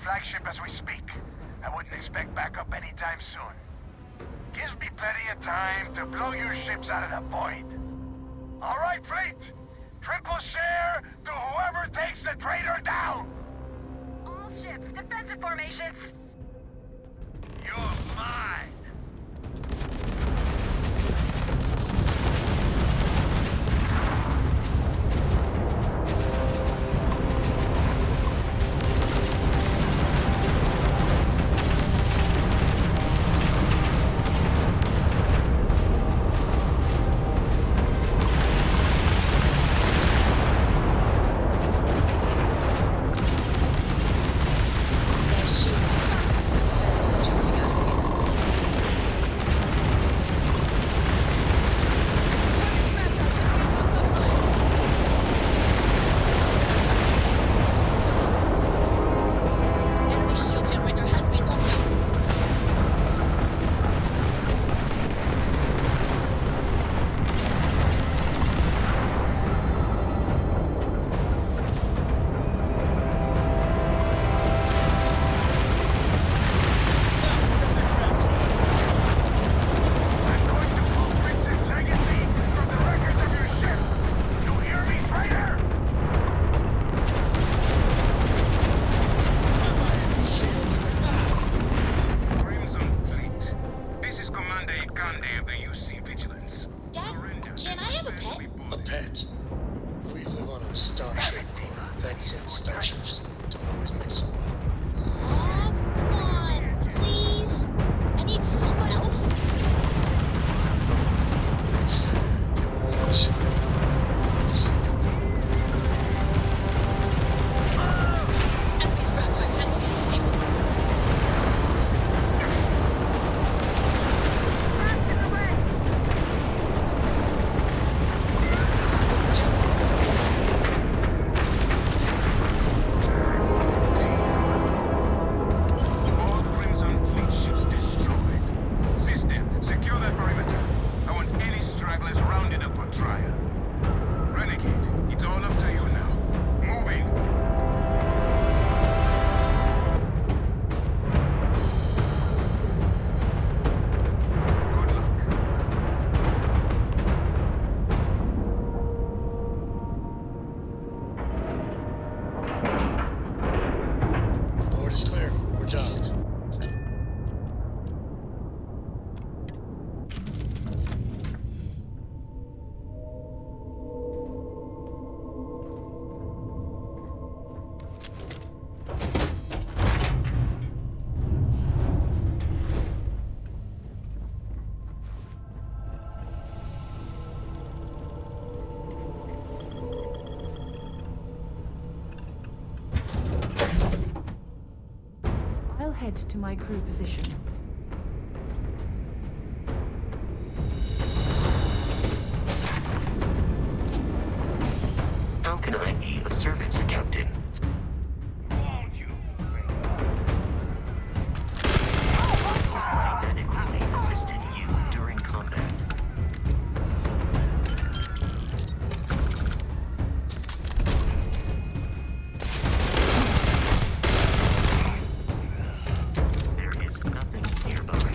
flagship as we speak. I wouldn't expect backup anytime soon. Gives me plenty of time to blow your ships out of the void. All right, fleet! Triple share to whoever takes the traitor down! All ships, defensive formations. You're mine! A pet? We live on a starship. Pets and starships don't always mix up. Aw, come on, please. I need some help. Enemies raptor has escaped. Is clear. We're docked. I'll head to my crew position. How can I be of service, Captain? I adequately assisted you during combat. There is nothing nearby.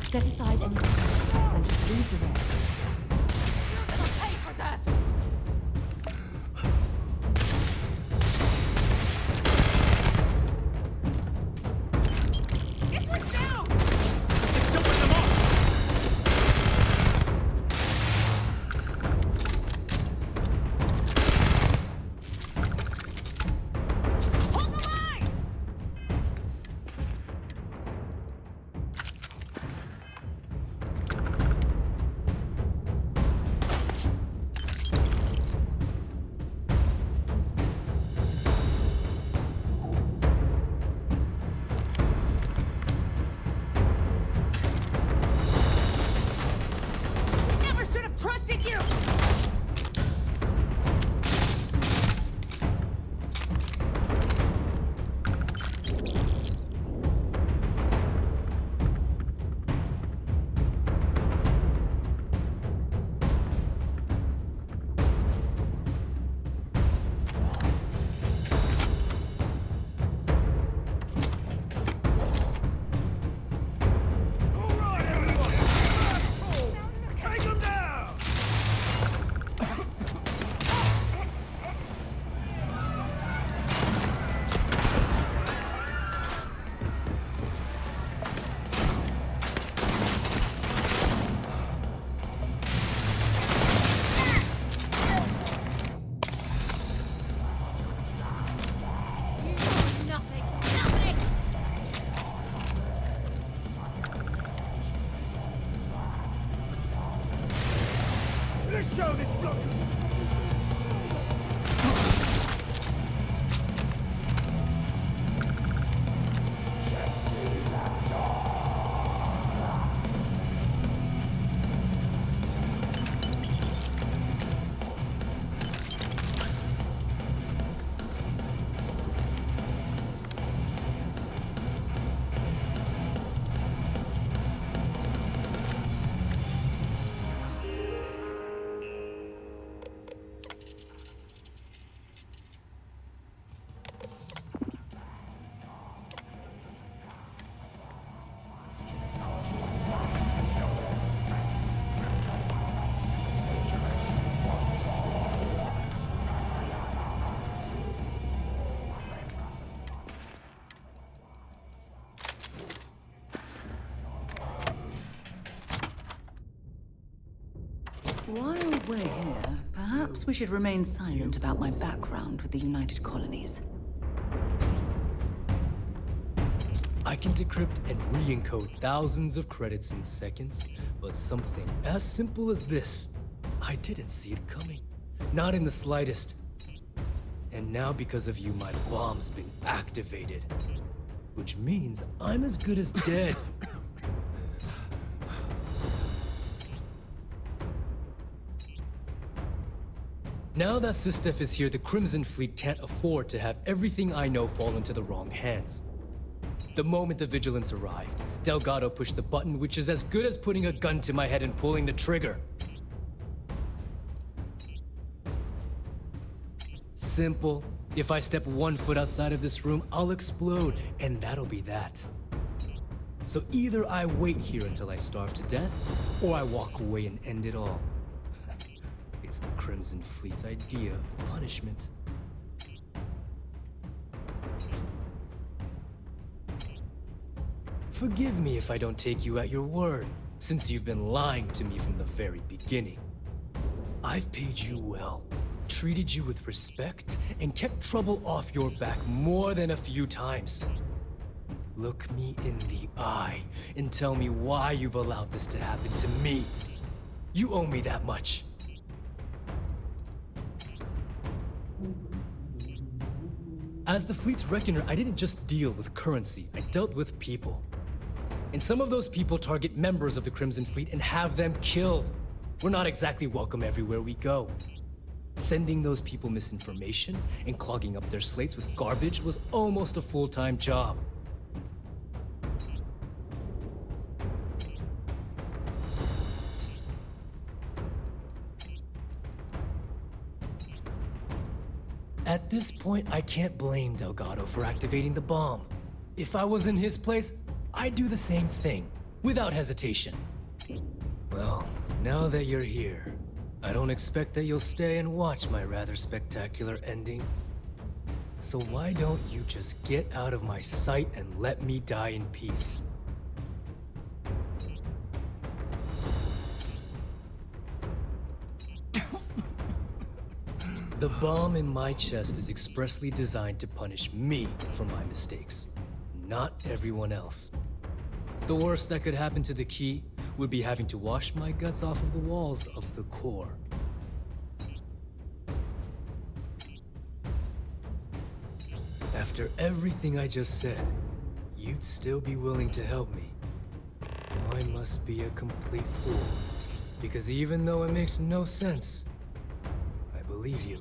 Set aside any costs and just leave the rest. You're gonna pay for that! This one's down! Hold the line! Never should have trusted you! Nothing. Nothing. Let's show this bloke. While we're here, perhaps we should remain silent about my background with the United Colonies. I can decrypt and re-encode thousands of credits in seconds, but something as simple as this, I didn't see it coming. Not in the slightest. And now because of you, my bomb's been activated. Which means I'm as good as dead. Now that Sistef is here, the Crimson Fleet can't afford to have everything I know fall into the wrong hands. The moment the Vigilance arrived, Delgado pushed the button, which is as good as putting a gun to my head and pulling the trigger. Simple. If I step 1 foot outside of this room, I'll explode, and that'll be that. So either I wait here until I starve to death, or I walk away and end it all. It's the Crimson Fleet's idea of punishment. Forgive me if I don't take you at your word, since you've been lying to me from the very beginning. I've paid you well, treated you with respect, and kept trouble off your back more than a few times. Look me in the eye and tell me why you've allowed this to happen to me. You owe me that much. As the fleet's reckoner, I didn't just deal with currency, I dealt with people. And some of those people target members of the Crimson Fleet and have them killed. We're not exactly welcome everywhere we go. Sending those people misinformation and clogging up their slates with garbage was almost a full-time job. At this point, I can't blame Delgado for activating the bomb. If I was in his place, I'd do the same thing. without hesitation. Well, now that you're here, I don't expect that you'll stay and watch my rather spectacular ending. So why don't you just get out of my sight and let me die in peace? The bomb in my chest is expressly designed to punish me for my mistakes, not everyone else. The worst that could happen to the key would be having to wash my guts off of the walls of the core. After everything I just said, you'd still be willing to help me. I must be a complete fool, because even though it makes no sense, I believe you.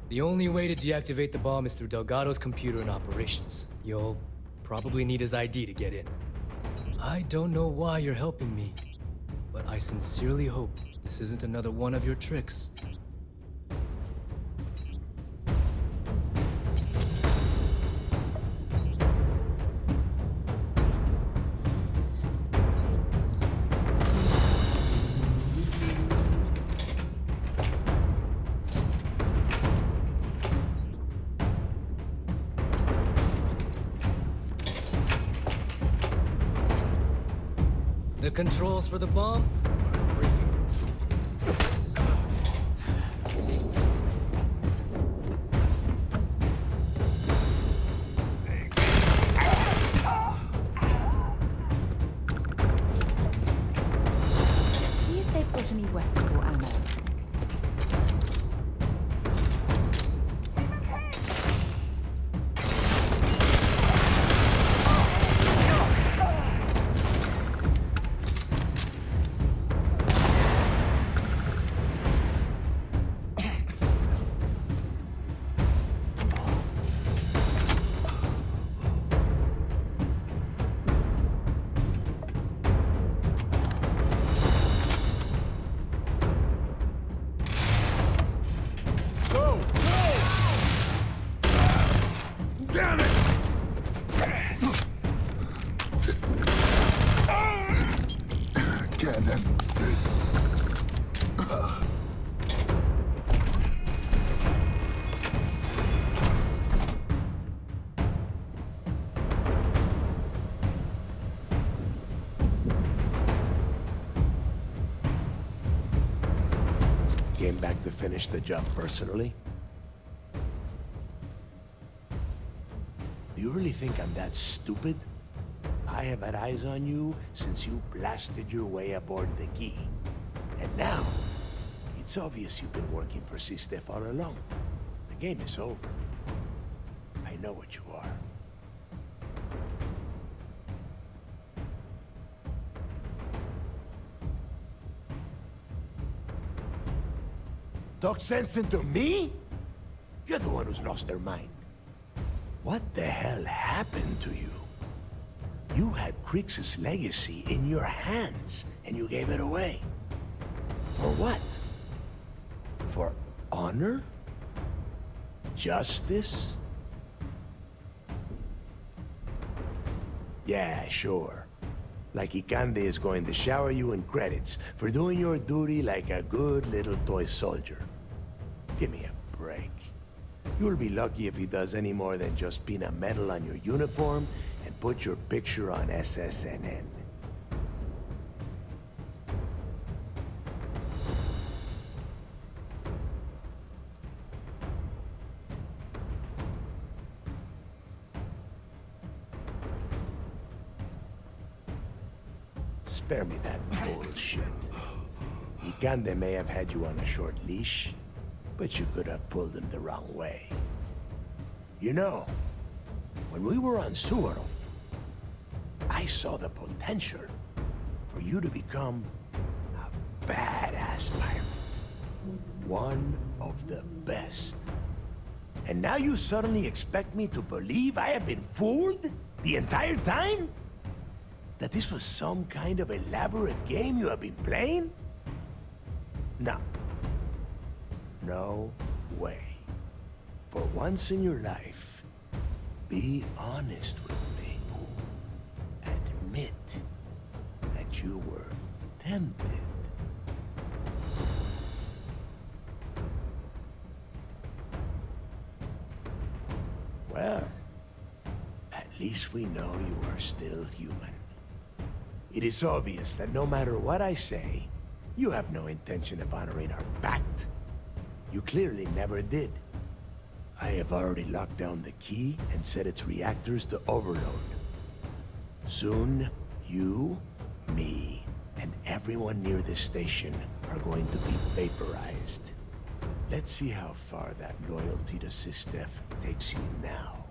The only way to deactivate the bomb is through Delgado's computer and operations. You'll probably need his ID to get in. I don't know why you're helping me, but I sincerely hope this isn't another one of your tricks. The controls for the bomb are in the briefing room. See if they've got any weapons or ammo. Came back to finish the job personally? Do you really think I'm that stupid? I have had eyes on you since you blasted your way aboard the key. And now, it's obvious you've been working for C-Steph all along. The game is over. I know what you are. Talk sense into me? You're the one who's lost their mind. What the hell happened to you? You had Crix's legacy in your hands, and you gave it away. For what? For honor? Justice? Yeah, sure. Like Ikande is going to shower you in credits for doing your duty like a good little toy soldier. Give me a break. You'll be lucky if he does any more than just pin a medal on your uniform and put your picture on SSNN. Spare me that bullshit. Ikande may have had you on a short leash, but you could have pulled him the wrong way. You know, when we were on Suvorov, I saw the potential for you to become a badass pirate. One of the best. And now you suddenly expect me to believe I have been fooled the entire time? That this was some kind of elaborate game you have been playing? No. No way. For once in your life, be honest with me. Admit you were tempted. Well, at least we know you are still human. It is obvious that no matter what I say, you have no intention of honoring our pact. You clearly never did. I have already locked down the key and set its reactors to overload. Soon, you, me, and everyone near this station are going to be vaporized. Let's see how far that loyalty to SysDef takes you now.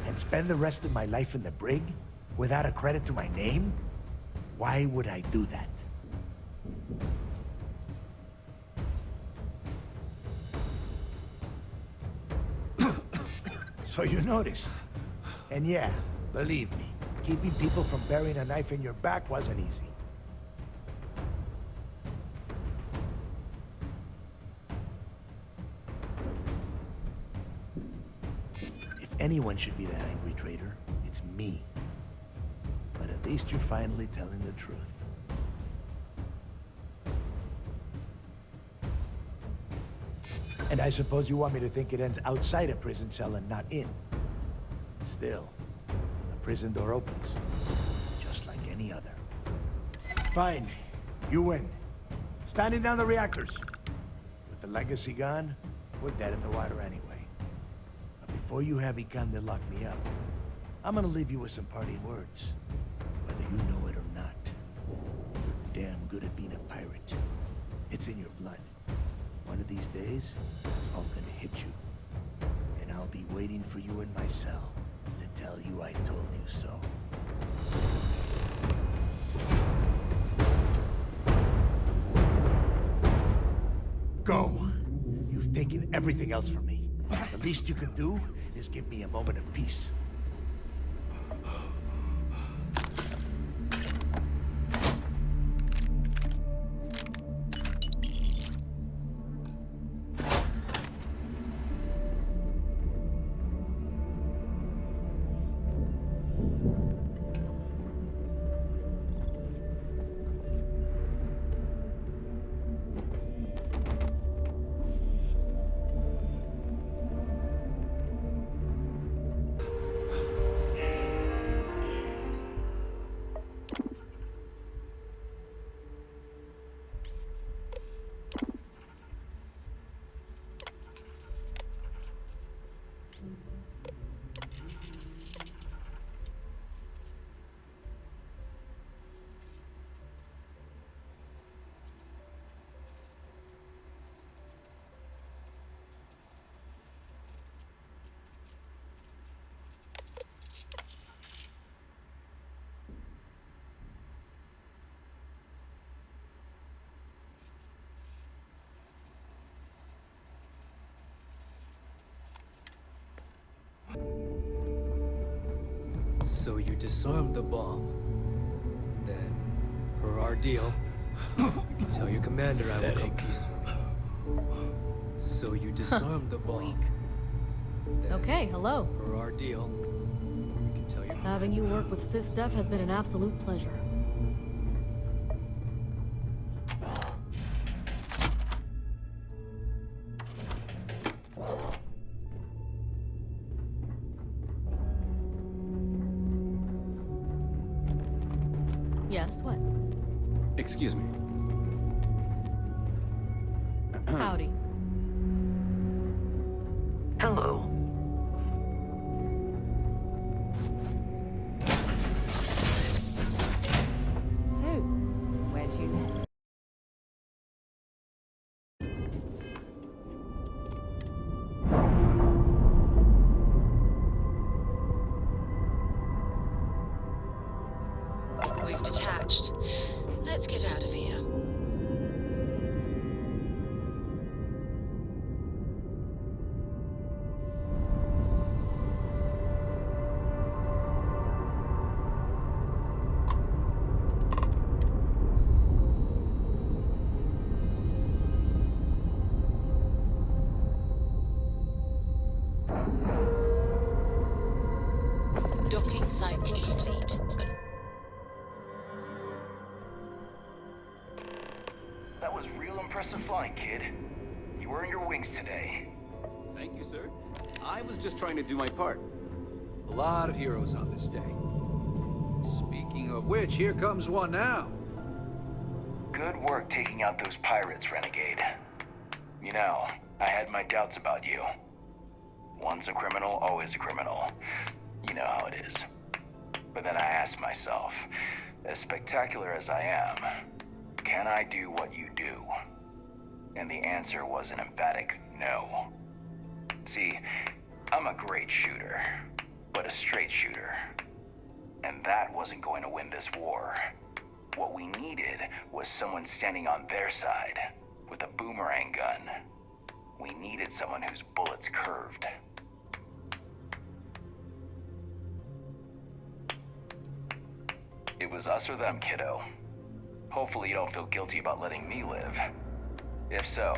And spend the rest of my life in the brig without a credit to my name? Why would I do that? So you noticed. And yeah, believe me, keeping people from burying a knife in your back wasn't easy. If anyone should be that angry traitor, it's me. But at least you're finally telling the truth. And I suppose you want me to think it ends outside a prison cell and not in. Still, a prison door opens, just like any other. Fine, you win. Standing down the reactors. With the legacy gone, we're dead in the water anyway. But before you have Ikande lock me up, I'm gonna leave you with some parting words. Whether you know it or not, you're damn good at being a pirate. It's in your blood. One of these days, it's all gonna hit you. And I'll be waiting for you in my cell to tell you I told you so. Go! You've taken everything else from me. The least you can do is give me a moment of peace. So you disarmed the bomb. Then, per our deal, you can tell your commander I will come peacefully. So you disarmed the bomb. Then, Okay, hello. per our deal, you can tell your Having you work with SysDef has been an absolute pleasure. Yes, what? Excuse me. Howdy. Hello. So, where to next? We've detached. Let's get out of here. Docking cycle complete. That was real impressive flying, kid. You earned your wings today. Thank you, sir. I was just trying to do my part. A lot of heroes on this day. Speaking of which, here comes one now. Good work taking out those pirates, Renegade. You know, I had my doubts about you. Once a criminal, always a criminal. You know how it is. But then I asked myself, as spectacular as I am, can I do what you do? And the answer was an emphatic no. See, I'm a great shooter, but a straight shooter. And that wasn't going to win this war. What we needed was someone standing on their side, with a boomerang gun. We needed someone whose bullets curved. It was us or them, kiddo. Hopefully you don't feel guilty about letting me live. If so,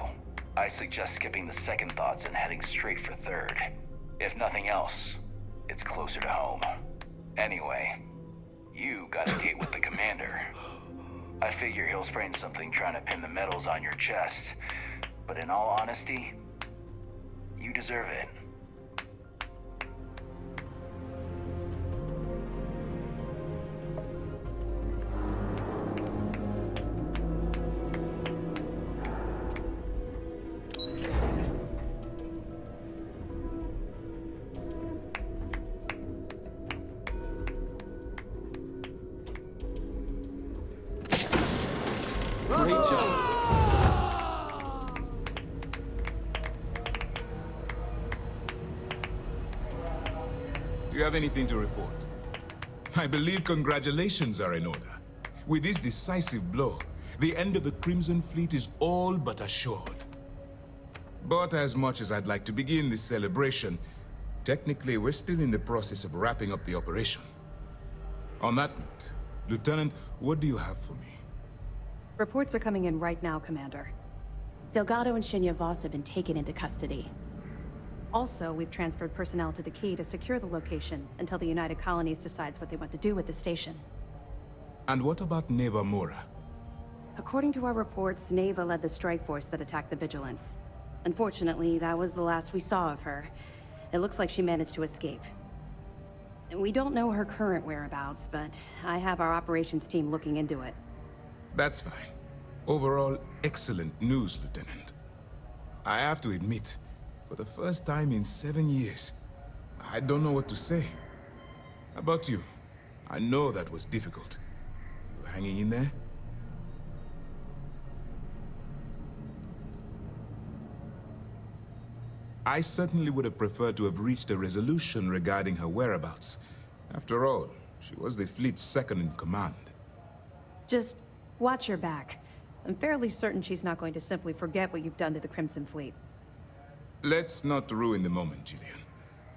I suggest skipping the second thoughts and heading straight for third. If nothing else, it's closer to home. Anyway, you got a date with the commander. I figure he'll sprain something trying to pin the medals on your chest. But in all honesty, you deserve it. Great job. Do you have anything to report? I believe congratulations are in order. With this decisive blow, the end of the Crimson Fleet is all but assured. But as much as I'd like to begin this celebration, technically we're still in the process of wrapping up the operation. On that note, Lieutenant, what do you have for me? Reports are coming in right now, Commander. Delgado and Shinya Voss have been taken into custody. Also, we've transferred personnel to the Key to secure the location until the United Colonies decides what they want to do with the station. And what about Neva Mora? According to our reports, Neva led the strike force that attacked the Vigilance. Unfortunately, that was the last we saw of her. It looks like she managed to escape. We don't know her current whereabouts, but I have our operations team looking into it. That's fine. Overall, excellent news, Lieutenant. I have to admit, for the first time in 7 years, I don't know what to say. How about you? I know that was difficult. You hanging in there? I certainly would have preferred to have reached a resolution regarding her whereabouts. After all, she was the fleet's second in command. Just watch your back. I'm fairly certain she's not going to simply forget what you've done to the Crimson Fleet. Let's not ruin the moment, Gillian.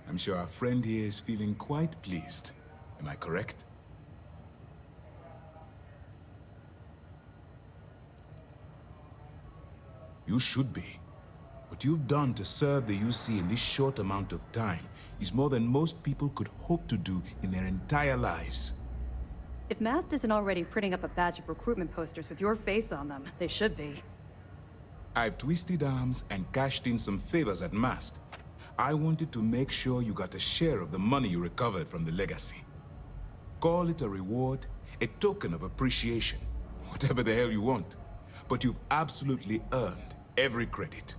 I'm sure our friend here is feeling quite pleased. Am I correct? You should be. What you've done to serve the UC in this short amount of time is more than most people could hope to do in their entire lives. If Mast isn't already printing up a batch of recruitment posters with your face on them, they should be. I've twisted arms and cashed in some favors at Mast. I wanted to make sure you got a share of the money you recovered from the legacy. Call it a reward, a token of appreciation, whatever the hell you want. But you've absolutely earned every credit.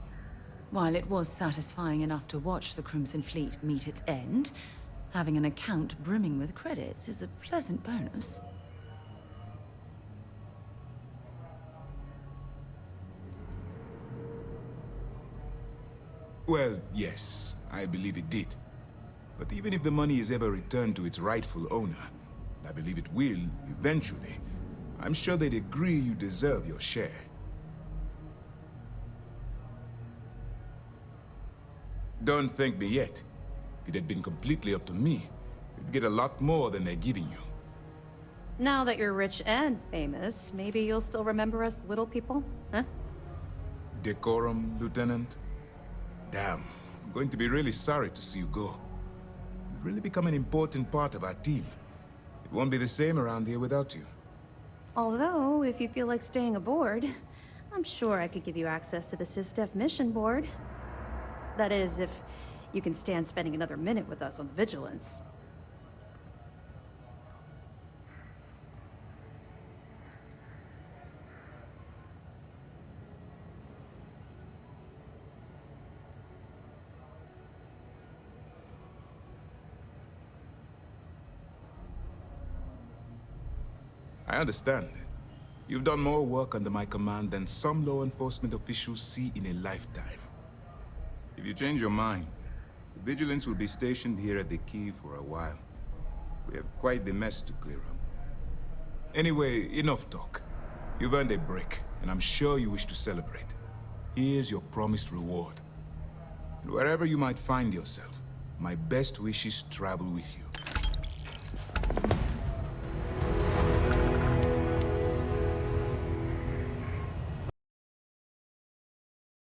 While it was satisfying enough to watch the Crimson Fleet meet its end, having an account brimming with credits is a pleasant bonus. Well, yes, I believe it did. But even if the money is ever returned to its rightful owner, and I believe it will, eventually, I'm sure they'd agree you deserve your share. Don't thank me yet. If it had been completely up to me, you'd get a lot more than they're giving you. Now that you're rich and famous, maybe you'll still remember us little people, huh? Decorum, Lieutenant? Damn, I'm going to be really sorry to see you go. You've really become an important part of our team. It won't be the same around here without you. Although, if you feel like staying aboard, I'm sure I could give you access to the SysDef mission board. That is, if you can stand spending another minute with us on Vigilance. I understand. You've done more work under my command than some law enforcement officials see in a lifetime. If you change your mind, the Vigilance will be stationed here at the Key for a while. We have quite the mess to clear up. Anyway, enough talk. You've earned a break, and I'm sure you wish to celebrate. Here's your promised reward. And wherever you might find yourself, my best wishes travel with you.